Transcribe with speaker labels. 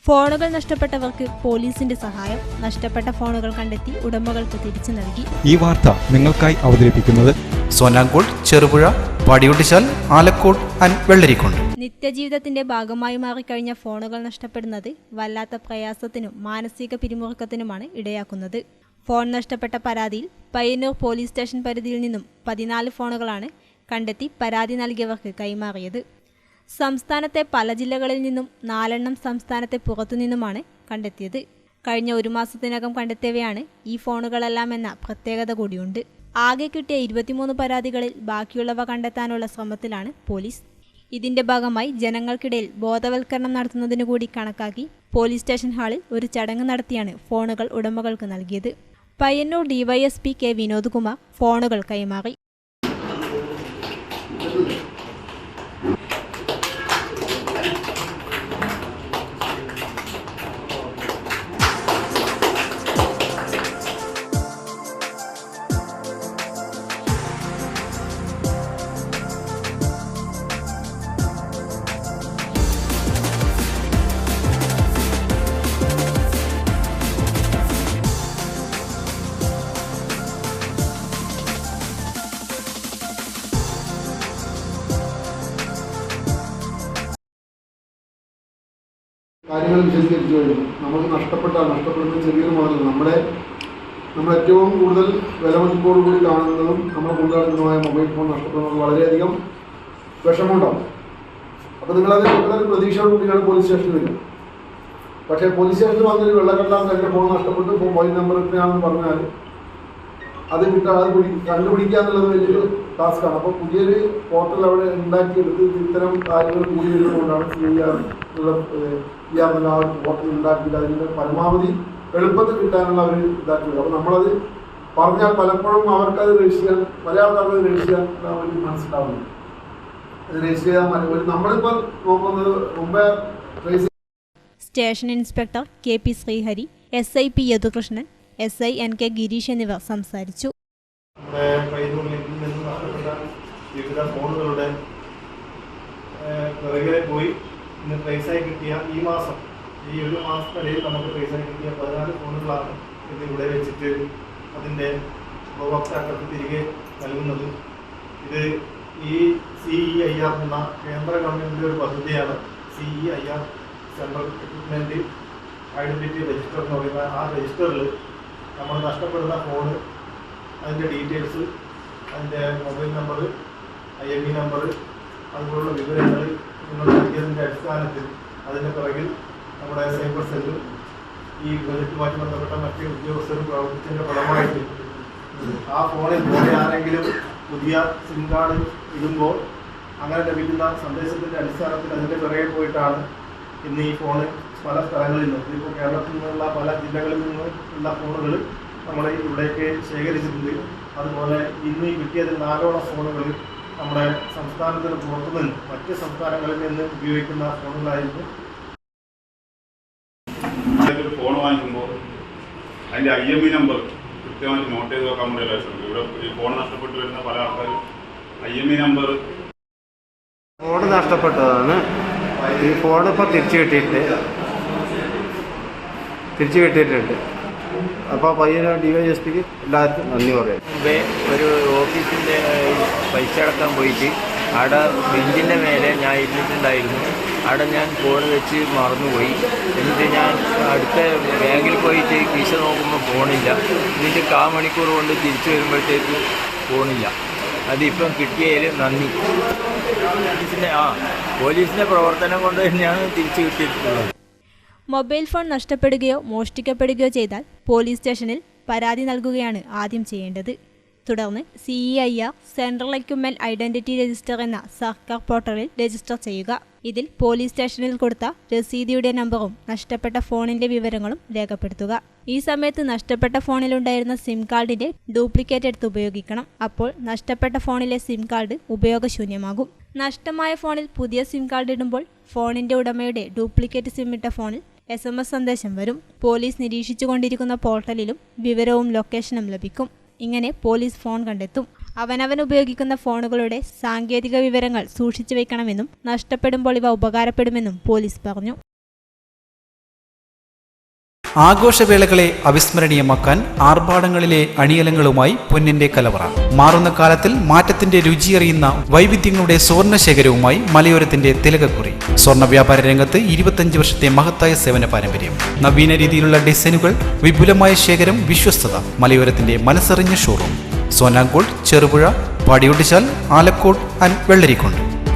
Speaker 1: ഫോണുകൾ നഷ്ടപ്പെട്ടവർക്ക് പോലീസിന്റെ സഹായം. നഷ്ടപ്പെട്ട ഫോണുകൾ കണ്ടെത്തി ഉടമകൾക്ക് തിരിച്ചു നൽകി.
Speaker 2: ഈ വാർത്ത നിങ്ങൾക്കായി അവതരിപ്പിക്കുന്നത്
Speaker 3: സോനാങ്കോട്, ചെറുപുഴ, പാടിയൊട്ടിച്ചാൽ, ആലക്കോട് ആൻഡ് വെള്ളരിക്കുണ്ട്.
Speaker 1: നിത്യജീവിതത്തിന്റെ ഭാഗമായി മാറിക്കഴിഞ്ഞ ഫോണുകൾ നഷ്ടപ്പെടുന്നത് വല്ലാത്ത പ്രയാസത്തിനും മാനസിക പിരിമുറുക്കത്തിനുമാണ് ഇടയാക്കുന്നത്. ഫോൺ നഷ്ടപ്പെട്ട പരാതിയിൽ പയ്യന്നൂർ പോലീസ് സ്റ്റേഷൻ പരിധിയിൽ നിന്നും 14 ഫോണുകളാണ് കണ്ടെത്തി പരാതി നൽകിയവർക്ക് കൈമാറിയത്. സംസ്ഥാനത്തെ പല ജില്ലകളിൽ നിന്നും 4 സംസ്ഥാനത്തെ പുറത്തുനിന്നുമാണ് കണ്ടെത്തിയത്. കഴിഞ്ഞ 1 മാസത്തിനകം കണ്ടെത്തിയവയാണ് ഈ ഫോണുകളെല്ലാം എന്ന പ്രത്യേകത കൂടിയുണ്ട്. ആകെ കിട്ടിയ 23 പരാതികളിൽ ബാക്കിയുള്ളവ കണ്ടെത്താനുള്ള ശ്രമത്തിലാണ് പോലീസ്. ഇതിന്റെ ഭാഗമായി ജനങ്ങൾക്കിടയിൽ ബോധവൽക്കരണം നടത്തുന്നതിനു കൂടി കണക്കാക്കി പോലീസ് സ്റ്റേഷൻ ഹാളിൽ ഒരു ചടങ്ങ് നടത്തിയാണ് ഫോണുകൾ ഉടമകൾക്ക് നൽകിയത്. പയ്യന്നൂർ ഡിവൈഎസ്പി കെ വിനോദ് കുമാർ ഫോണുകൾ കൈമാറി.
Speaker 4: കാര്യങ്ങൾ വിശദീകരിച്ചു കഴിഞ്ഞു. നമുക്ക് നഷ്ടപ്പെടുന്ന ചെറിയൊരു മുതൽ നമ്മൾ ഏറ്റവും കൂടുതൽ വിലമതിപ്പോടുകൂടി കാണുന്നതും നമ്മൾ കൊണ്ടുനടക്കുന്നതുമായ മൊബൈൽ ഫോൺ നഷ്ടപ്പെടുന്നത് വളരെയധികം വിഷമമുണ്ടാവും. അപ്പോൾ നിങ്ങളത് വളരെ പ്രതീക്ഷയോട് കൂടിയാണ് പോലീസ് സ്റ്റേഷനിൽ വരിക. പക്ഷേ പോലീസ് സ്റ്റേഷനിൽ വന്നൊരു വെള്ളക്കടലാസ് എൻ്റെ ഫോൺ നഷ്ടപ്പെട്ടു, ഇപ്പോൾ മൊബൈൽ നമ്പർ എത്രയാണെന്ന് പറഞ്ഞാൽ അത് കണ്ടുപിടിക്കുക എന്നുള്ളത് വലിയൊരു ടാസ്ക്കാണ്. അപ്പോൾ പുതിയൊരു പോർട്ടൽ അവിടെ ഉണ്ടാക്കിയെടുത്ത് ഇത്തരം കാര്യങ്ങൾ കൂടി വരുന്നതുകൊണ്ടാണ് ചെയ്യാമെന്നുള്ള ആ പോർട്ടൽ ഉണ്ടാക്കിയിട്ട് അതിൻ്റെ പരമാവധി എളുപ്പത്തിൽ കിട്ടാനുള്ള ഒരു ഇതാക്കിയത്. അപ്പോൾ നമ്മളത് പറഞ്ഞാൽ പലപ്പോഴും അവർക്കത് രജിസ്റ്റർ ചെയ്യാൻ പല ആൾക്കാർക്ക് രജിസ്റ്റർ ചെയ്യാൻ വേണ്ടി മനസ്സിലാവുന്നു. അത് രജിസ്റ്റർ ചെയ്താൽ നമ്മളിപ്പോൾ നോക്കുന്നത് മുമ്പേ
Speaker 1: station inspector KP Sreehari, SI P Yadukrishnan, SI NK Gireesh എന്നിവർ സംസാരിച്ചു.
Speaker 5: വിവിധ ഫോണുകളുടെ പിറകിലെ പോയി ഇന്ന് ട്രേസായി കിട്ടിയ ഈ ഒരു മാസത്തിനിടയിൽ നമുക്ക് ട്രേസായി കിട്ടിയ 14 ഫോണുകളാണ് ഇന്ന് ഇവിടെ വെച്ചിട്ട് അതിൻ്റെ ഉപഭോക്താക്കൾക്ക് തിരികെ നൽകുന്നത്. ഇത് ഈ CEIR എന്ന കേന്ദ്ര ഗവൺമെൻറ്റിൻ്റെ ഒരു പദ്ധതിയാണ്. CEIR central equipment identity register എന്ന് പറയുന്ന ആ രജിസ്റ്ററിൽ നമ്മൾ നഷ്ടപ്പെടുന്ന ഫോണ്, അതിൻ്റെ ഡീറ്റെയിൽസ്, അതിൻ്റെ മൊബൈൽ നമ്പർ, IMEI നമ്പർ, അതുപോലുള്ള വിവരങ്ങൾ നിങ്ങൾ നൽകിയതിൻ്റെ അടിസ്ഥാനത്തിൽ അതിൻ്റെ പിറകിൽ നമ്മുടെ സൈബർ സെല്ലും ഈ ബജറ്റുമായി ബന്ധപ്പെട്ട മറ്റ് ഉദ്യോഗസ്ഥരും പ്രവർത്തിച്ചതിൻ്റെ ഫലമായിട്ട് ആ ഫോണിൽ വേറെ ആരെങ്കിലും പുതിയ സിം കാർഡ് ഇടുമ്പോൾ അങ്ങനെ ലഭിക്കുന്ന സന്ദേശത്തിൻ്റെ അടിസ്ഥാനത്തിൽ അതിൻ്റെ പിറകെ പോയിട്ടാണ് ഇന്ന് ഈ ഫോണ് പല സ്ഥലങ്ങളിൽ നിന്നും, ഇപ്പോൾ കേരളത്തിൽ നിന്നുള്ള പല ജില്ലകളിൽ നിന്നുള്ള ഫോണുകൾ നമ്മൾ ഇവിടേക്ക് ശേഖരിച്ചിട്ടുണ്ട്. അതുപോലെ ഇന്ന് കിട്ടിയതിൽ 4 ഫോണുകൾ നമ്മുടെ സംസ്ഥാനത്തിന് പുറത്തുനിന്ന് മറ്റ് സംസ്ഥാനങ്ങളിൽ നിന്ന് ഉപയോഗിക്കുന്ന ഫോണുകളായിരുന്നു.
Speaker 6: ഒരു ഫോൺ വാങ്ങിക്കുമ്പോൾ അതിൻ്റെ IMEI നമ്പർ കൃത്യമായിട്ട് നോട്ട് ചെയ്ത് വെക്കാൻ വേണ്ടി ശ്രമിക്കും. ഇവിടെ ഈ ഫോൺ നഷ്ടപ്പെട്ടു വരുന്ന പല ആൾക്കാരും IMEI നമ്പർ
Speaker 7: ഫോൺ നഷ്ടപ്പെട്ടതാണ്. ഈ ഫോണിപ്പോൾ തിരിച്ചു കിട്ടിയിട്ടുണ്ട്. അപ്പോൾ പയ്യന്നൂർ DYSPക്ക് എല്ലാവർക്കും നന്ദി പറയാം.
Speaker 8: മുമ്പേ ഒരു ഓഫീസിൻ്റെ പൈസ അടക്കാൻ പോയിട്ട് അവിടെ ബെഞ്ചിൻ്റെ മേലെ ഞാൻ ഇരുന്നിട്ടുണ്ടായിരുന്നു. അവിടെ ഞാൻ ഫോൺ വെച്ച് മറന്നുപോയി. എന്നിട്ട് ഞാൻ അടുത്ത ബാങ്കിൽ പോയിട്ട് പൈസ നോക്കുമ്പോൾ ഫോണില്ല. എന്നിട്ട് 1/4 മണിക്കൂർ കൊണ്ട് തിരിച്ചു വരുമ്പോഴത്തേക്ക് ഫോണില്ല. അതിപ്പം കിട്ടിയതിൽ നന്ദി. പോലീസിൻ്റെ പ്രവർത്തനം കൊണ്ട് തന്നെയാണ് തിരിച്ചു കിട്ടിയിട്ടുള്ളത്.
Speaker 1: മൊബൈൽ ഫോൺ നഷ്ടപ്പെടുകയോ മോഷ്ടിക്കപ്പെടുകയോ ചെയ്താൽ പോലീസ് സ്റ്റേഷനിൽ പരാതി നൽകുകയാണ് ആദ്യം ചെയ്യേണ്ടത്. തുടർന്ന് CEIR central equipment identity register എന്ന സർക്കാർ പോർട്ടലിൽ രജിസ്റ്റർ ചെയ്യുക. ഇതിൽ പോലീസ് സ്റ്റേഷനിൽ കൊടുത്ത രസീതിയുടെ നമ്പറും നഷ്ടപ്പെട്ട ഫോണിന്റെ വിവരങ്ങളും രേഖപ്പെടുത്തുക. ഈ സമയത്ത് നഷ്ടപ്പെട്ട ഫോണിലുണ്ടായിരുന്ന സിം കാർഡിന്റെ ഡ്യൂപ്ലിക്കേറ്റ് എടുത്ത് ഉപയോഗിക്കണം. അപ്പോൾ നഷ്ടപ്പെട്ട ഫോണിലെ സിം കാർഡ് ഉപയോഗശൂന്യമാകും. നഷ്ടമായ ഫോണിൽ പുതിയ സിം കാർഡ് ഇടുമ്പോൾ ഫോണിന്റെ ഉടമയുടെ ഡ്യൂപ്ലിക്കേറ്റ് സിം ഇട്ട ഫോണിൽ SMS സന്ദേശം വരും. പോലീസ് നിരീക്ഷിച്ചുകൊണ്ടിരിക്കുന്ന പോർട്ടലിലും വിവരവും ലൊക്കേഷനും ലഭിക്കും. ഇങ്ങനെ പോലീസ് ഫോൺ കണ്ടെത്തും. അവനവൻ ഉപയോഗിക്കുന്ന ഫോണുകളുടെ സാങ്കേതിക വിവരങ്ങൾ സൂക്ഷിച്ചു വയ്ക്കണമെന്നും നഷ്ടപ്പെടുമ്പോൾ ഇവ ഉപകാരപ്പെടുമെന്നും പോലീസ് പറഞ്ഞു.
Speaker 3: ആഘോഷവേളകളെ അവിസ്മരണീയമാക്കാൻ ആർഭാടങ്ങളിലെ അണിയലങ്ങളുമായി പൊന്നിന്റെ കലവറ. മാറുന്ന കാലത്തിൽ മാറ്റത്തിന്റെ രുചിയറിയുന്ന വൈവിധ്യങ്ങളുടെ സ്വർണ്ണശേഖരവുമായി മലയോരത്തിന്റെ തിലകക്കുറി. സ്വർണ്ണ വ്യാപാര രംഗത്ത് 25 വർഷത്തെ മഹത്തായ സേവന പാരമ്പര്യം. നവീന രീതിയിലുള്ള ഡിസൈനുകൾ, വിപുലമായ ശേഖരം, വിശ്വസ്തത. മലയോരത്തിന്റെ മനസ്സറിഞ്ഞ ഷോറൂം. സോനാങ്കോട്, ചെറുപുഴ, വടിയോട്ടിച്ചാൽ, ആലക്കോട് ആൻഡ് വെള്ളരിക്കുണ്ട്.